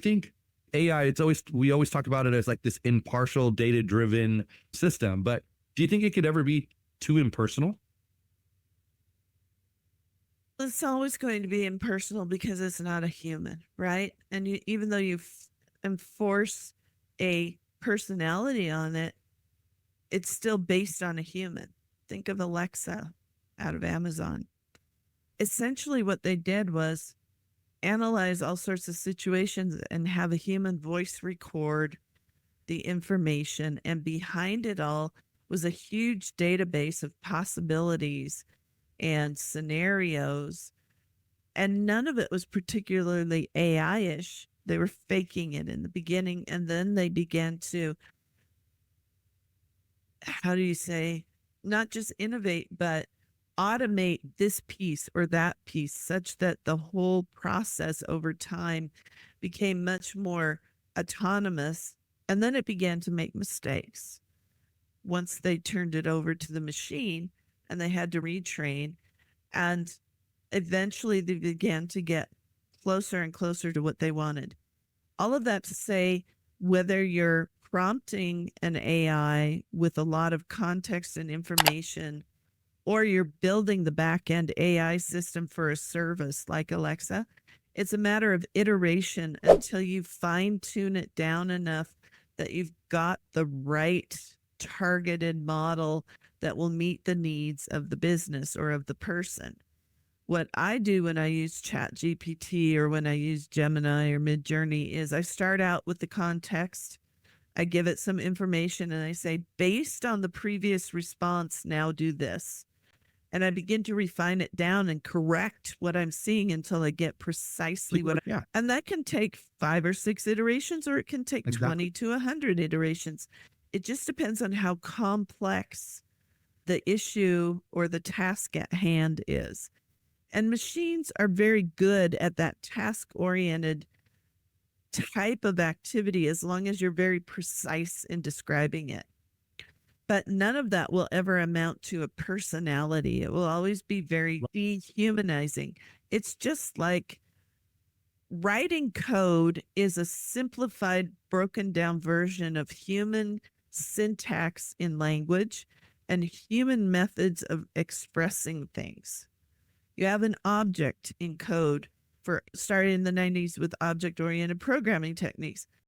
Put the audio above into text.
think AI, we always talk about it as like this impartial, data driven system. But do you think it could ever be too impersonal? It's always going to be impersonal because it's not a human, right? And even though enforce a personality on it, it's still based on a human. Think of Alexa out of Amazon. Essentially, what they did was analyze all sorts of situations and have a human voice record the information. And behind it all was a huge database of possibilities and scenarios. And none of it was particularly AI ish. They were faking it in the beginning. And then they began to, how do you say, not just innovate, but automate this piece or that piece such that the whole process over time became much more autonomous. And then it began to make mistakes once they turned it over to the machine and they had to retrain. And eventually they began to get closer and closer to what they wanted. All of that to say, whether you're prompting an AI with a lot of context and information, or you're building the back end AI system for a service like Alexa, it's a matter of iteration until you fine tune it down enough that you've got the right targeted model that will meet the needs of the business or of the person. What I do when I use ChatGPT or when I use Gemini or Midjourney is I start out with the context. I give it some information and I say, based on the previous response, now do this. And I begin to refine it down and correct what I'm seeing until I get precisely what Yeah, and that can take 5 or 6 iterations, or it can take exactly. 20 to 100 iterations. It just depends on how complex the issue or the task at hand is. And machines are very good at that task oriented type of activity as long as you're very precise in describing it. But none of that will ever amount to a personality. It will always be very dehumanizing. It's just like writing code is a simplified, broken down version of human syntax in language and human methods of expressing things. You have an object in code for starting in the 90s with object oriented programming techniques.